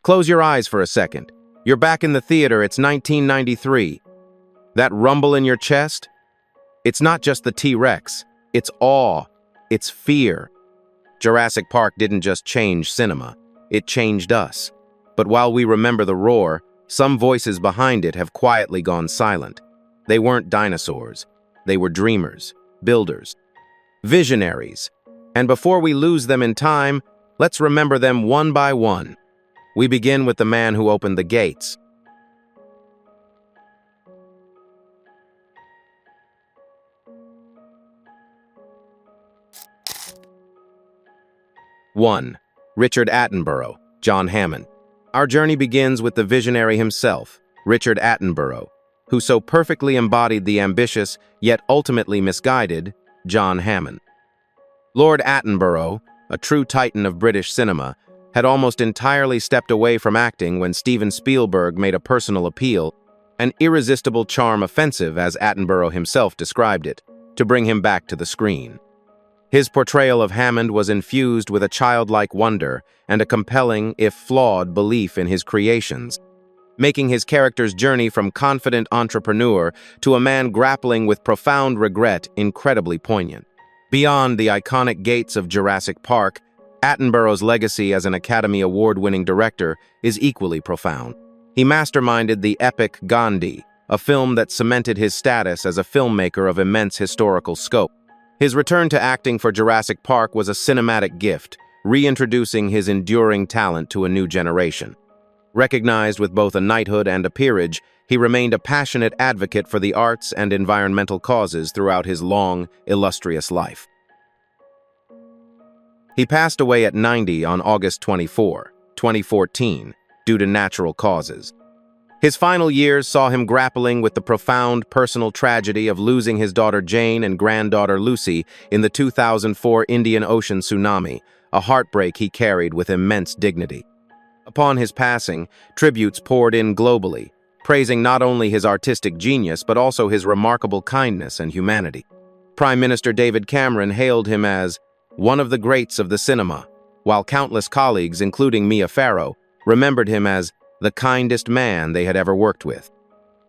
Close your eyes for a second. You're back in the theater, it's 1993. That rumble in your chest? It's not just the T-Rex. It's awe. It's fear. Jurassic Park didn't just change cinema. It changed us. But while we remember the roar, some voices behind it have quietly gone silent. They weren't dinosaurs. They were dreamers, builders, visionaries. And before we lose them in time, let's remember them one by one. We begin with the man who opened the gates. One, Richard Attenborough, John Hammond. Our journey begins with the visionary himself, Richard Attenborough, who so perfectly embodied the ambitious, yet ultimately misguided, John Hammond. Lord Attenborough, a true titan of British cinema, had almost entirely stepped away from acting when Steven Spielberg made a personal appeal, an irresistible charm offensive, as Attenborough himself described it, to bring him back to the screen. His portrayal of Hammond was infused with a childlike wonder and a compelling, if flawed, belief in his creations, making his character's journey from confident entrepreneur to a man grappling with profound regret incredibly poignant. Beyond the iconic gates of Jurassic Park, Attenborough's legacy as an Academy Award-winning director is equally profound. He masterminded the epic Gandhi, a film that cemented his status as a filmmaker of immense historical scope. His return to acting for Jurassic Park was a cinematic gift, reintroducing his enduring talent to a new generation. Recognized with both a knighthood and a peerage, he remained a passionate advocate for the arts and environmental causes throughout his long, illustrious life. He passed away at 90 on August 24, 2014, due to natural causes. His final years saw him grappling with the profound personal tragedy of losing his daughter Jane and granddaughter Lucy in the 2004 Indian Ocean tsunami, a heartbreak he carried with immense dignity. Upon his passing, tributes poured in globally, praising not only his artistic genius but also his remarkable kindness and humanity. Prime Minister David Cameron hailed him as one of the greats of the cinema, while countless colleagues, including Mia Farrow, remembered him as the kindest man they had ever worked with.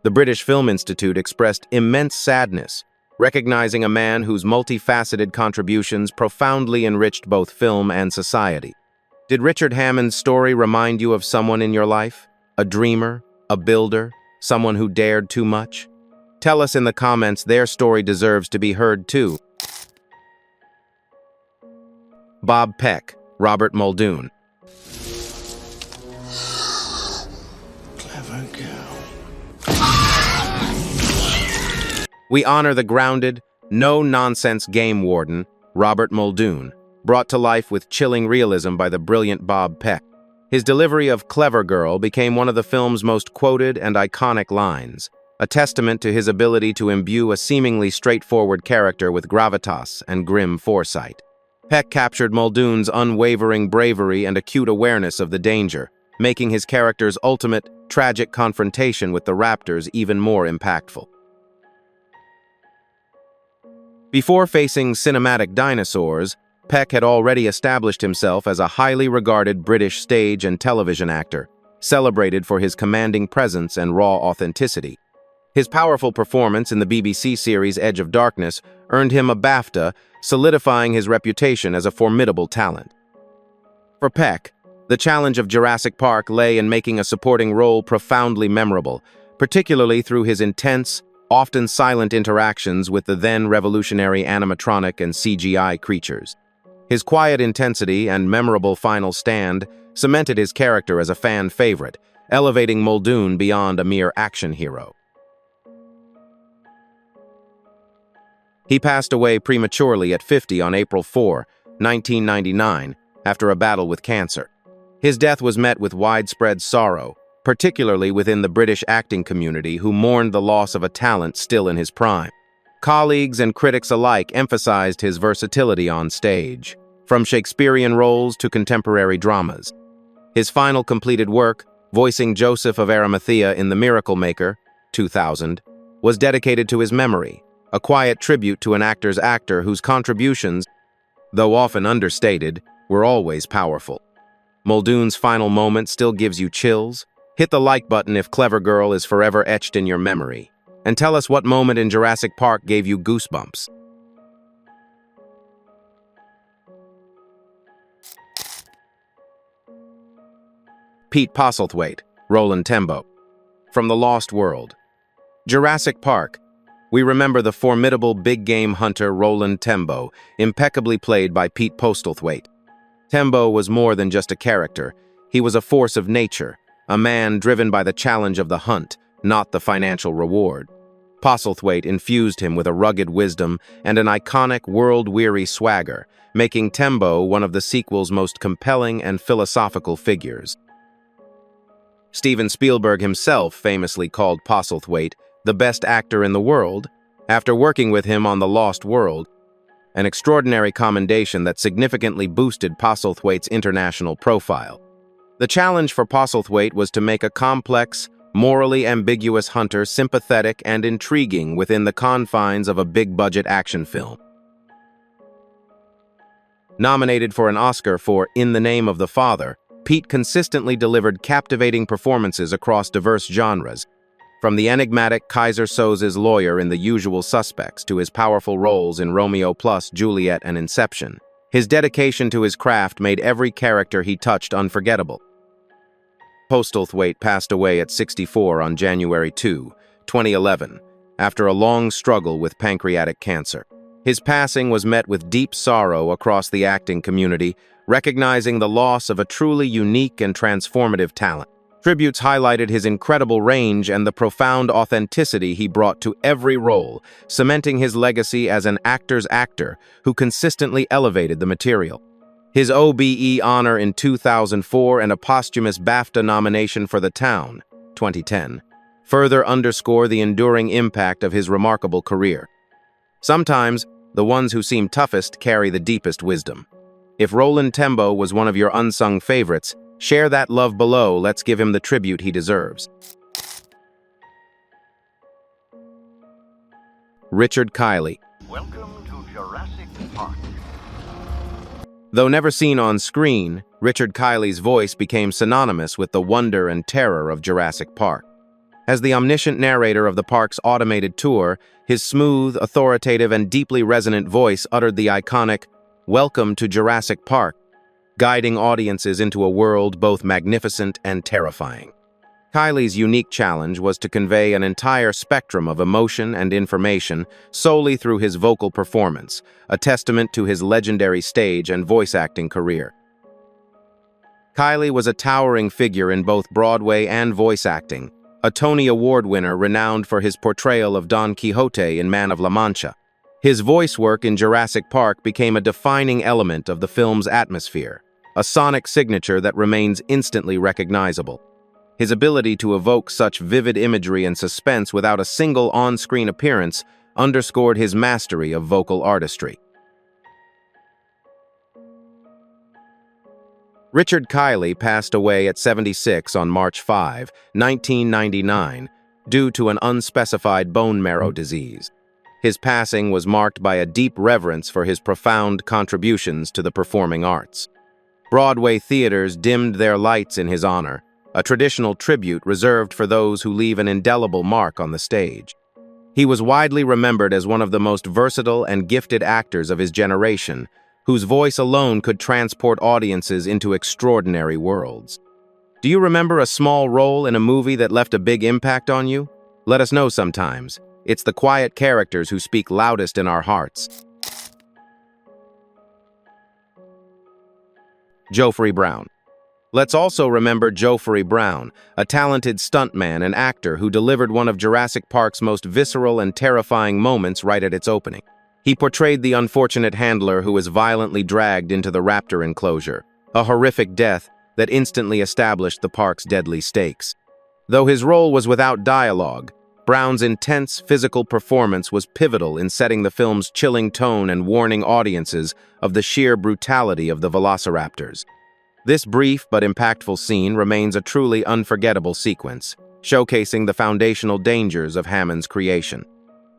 The British Film Institute expressed immense sadness, recognizing a man whose multifaceted contributions profoundly enriched both film and society. Did Richard Hammond's story remind you of someone in your life? A dreamer? A builder? Someone who dared too much? Tell us in the comments their story deserves to be heard too. Bob Peck, Robert Muldoon. Clever girl. We honor the grounded, no-nonsense game warden, Robert Muldoon, brought to life with chilling realism by the brilliant Bob Peck. His delivery of "Clever Girl" became one of the film's most quoted and iconic lines, a testament to his ability to imbue a seemingly straightforward character with gravitas and grim foresight. Peck captured Muldoon's unwavering bravery and acute awareness of the danger, making his character's ultimate, tragic confrontation with the raptors even more impactful. Before facing cinematic dinosaurs, Peck had already established himself as a highly regarded British stage and television actor, celebrated for his commanding presence and raw authenticity. His powerful performance in the BBC series Edge of Darkness earned him a BAFTA, solidifying his reputation as a formidable talent. For Peck, the challenge of Jurassic Park lay in making a supporting role profoundly memorable, particularly through his intense, often silent interactions with the then revolutionary animatronic and CGI creatures. His quiet intensity and memorable final stand cemented his character as a fan favorite, elevating Muldoon beyond a mere action hero. He passed away prematurely at 50 on April 4, 1999, after a battle with cancer. His death was met with widespread sorrow, particularly within the British acting community, who mourned the loss of a talent still in his prime. Colleagues and critics alike emphasized his versatility on stage, from Shakespearean roles to contemporary dramas. His final completed work, voicing Joseph of Arimathea in The Miracle Maker, 2000, was dedicated to his memory, a quiet tribute to an actor's actor whose contributions, though often understated, were always powerful. Muldoon's final moment still gives you chills? Hit the like button if Clever Girl is forever etched in your memory. And tell us what moment in Jurassic Park gave you goosebumps. Pete Postlethwaite, Roland Tembo. From the Lost World. Jurassic Park. We remember the formidable big-game hunter Roland Tembo, impeccably played by Pete Postlethwaite. Tembo was more than just a character. He was a force of nature, a man driven by the challenge of the hunt, not the financial reward. Postlethwaite infused him with a rugged wisdom and an iconic world-weary swagger, making Tembo one of the sequel's most compelling and philosophical figures. Steven Spielberg himself famously called Postlethwaite the best actor in the world after working with him on The Lost World, an extraordinary commendation that significantly boosted Postlethwaite's international profile. The challenge for Postlethwaite was to make a complex, morally ambiguous hunter sympathetic and intriguing within the confines of a big-budget action film. Nominated for an Oscar for In the Name of the Father, Pete consistently delivered captivating performances across diverse genres, from the enigmatic Kaiser Soze's lawyer in The Usual Suspects to his powerful roles in Romeo plus Juliet and Inception. His dedication to his craft made every character he touched unforgettable. Postlethwaite passed away at 64 on January 2, 2011, after a long struggle with pancreatic cancer. His passing was met with deep sorrow across the acting community, recognizing the loss of a truly unique and transformative talent. Tributes highlighted his incredible range and the profound authenticity he brought to every role, cementing his legacy as an actor's actor who consistently elevated the material. His OBE honor in 2004 and a posthumous BAFTA nomination for The Town, 2010, further underscore the enduring impact of his remarkable career. Sometimes, the ones who seem toughest carry the deepest wisdom. If Roland Tembo was one of your unsung favorites, share that love below. Let's give him the tribute he deserves. Richard Kiley. Welcome to Jurassic Park. Though never seen on screen, Richard Kiley's voice became synonymous with the wonder and terror of Jurassic Park. As the omniscient narrator of the park's automated tour, his smooth, authoritative, and deeply resonant voice uttered the iconic, "Welcome to Jurassic Park," guiding audiences into a world both magnificent and terrifying. Kiley's unique challenge was to convey an entire spectrum of emotion and information solely through his vocal performance, a testament to his legendary stage and voice acting career. Kiley was a towering figure in both Broadway and voice acting, a Tony Award winner renowned for his portrayal of Don Quixote in Man of La Mancha. His voice work in Jurassic Park became a defining element of the film's atmosphere, a sonic signature that remains instantly recognizable. His ability to evoke such vivid imagery and suspense without a single on-screen appearance underscored his mastery of vocal artistry. Richard Kiley passed away at 76 on March 5, 1999, due to an unspecified bone marrow disease. His passing was marked by a deep reverence for his profound contributions to the performing arts. Broadway theaters dimmed their lights in his honor, a traditional tribute reserved for those who leave an indelible mark on the stage. He was widely remembered as one of the most versatile and gifted actors of his generation, whose voice alone could transport audiences into extraordinary worlds. Do you remember a small role in a movie that left a big impact on you? Let us know sometimes. It's the quiet characters who speak loudest in our hearts. Jophery Brown. Let's also remember Jophery Brown, a talented stuntman and actor who delivered one of Jurassic Park's most visceral and terrifying moments right at its opening. He portrayed the unfortunate handler who was violently dragged into the raptor enclosure, a horrific death that instantly established the park's deadly stakes. Though his role was without dialogue, Brown's intense physical performance was pivotal in setting the film's chilling tone and warning audiences of the sheer brutality of the velociraptors. This brief but impactful scene remains a truly unforgettable sequence, showcasing the foundational dangers of Hammond's creation.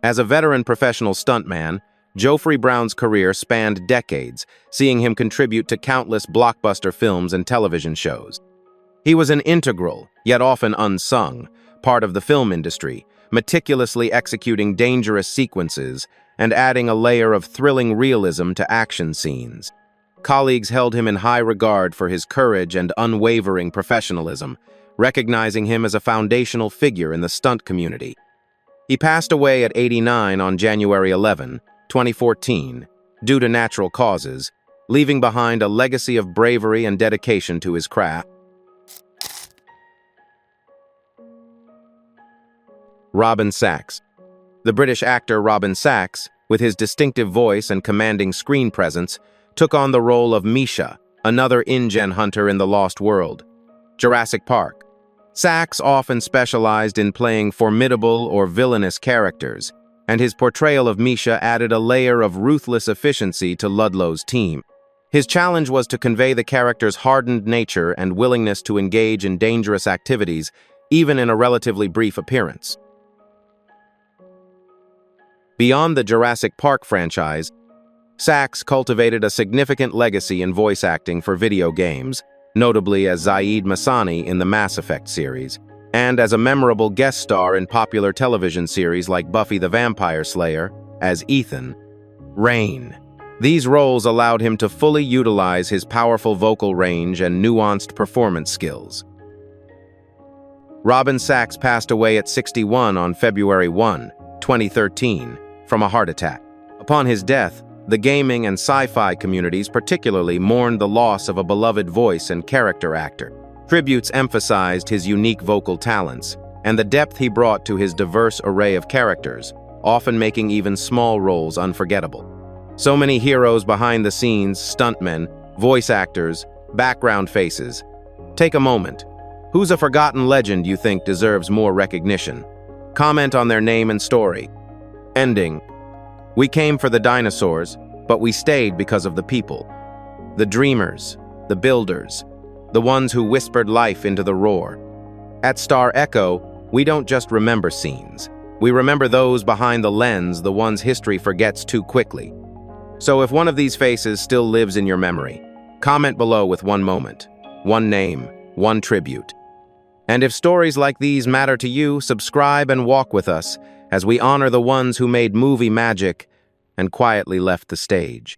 As a veteran professional stuntman, Jophery Brown's career spanned decades, seeing him contribute to countless blockbuster films and television shows. He was an integral, yet often unsung, part of the film industry, meticulously executing dangerous sequences and adding a layer of thrilling realism to action scenes. Colleagues held him in high regard for his courage and unwavering professionalism, recognizing him as a foundational figure in the stunt community. He passed away at 89 on January 11, 2014, due to natural causes, leaving behind a legacy of bravery and dedication to his craft. Robin Sachs. The British actor Robin Sachs, with his distinctive voice and commanding screen presence, took on the role of Misha, another InGen hunter in the Lost World. Jurassic Park. Sachs often specialized in playing formidable or villainous characters, and his portrayal of Misha added a layer of ruthless efficiency to Ludlow's team. His challenge was to convey the character's hardened nature and willingness to engage in dangerous activities, even in a relatively brief appearance. Beyond the Jurassic Park franchise, Sachs cultivated a significant legacy in voice acting for video games, notably as Zaid Masani in the Mass Effect series, and as a memorable guest star in popular television series like Buffy the Vampire Slayer as Ethan Rayne. These roles allowed him to fully utilize his powerful vocal range and nuanced performance skills. Robin Sachs passed away at 61 on February 1, 2013, from a heart attack. Upon his death, the gaming and sci-fi communities particularly mourned the loss of a beloved voice and character actor. Tributes emphasized his unique vocal talents and the depth he brought to his diverse array of characters, often making even small roles unforgettable. So many heroes behind the scenes, stuntmen, voice actors, background faces. Take a moment. Who's a forgotten legend you think deserves more recognition? Comment on their name and story. Ending. We came for the dinosaurs, but we stayed because of the people. The dreamers, the builders, the ones who whispered life into the roar. At Star Echo, we don't just remember scenes. We remember those behind the lens, the ones history forgets too quickly. So if one of these faces still lives in your memory, comment below with one moment, one name, one tribute. And if stories like these matter to you, subscribe and walk with us as we honor the ones who made movie magic and quietly left the stage.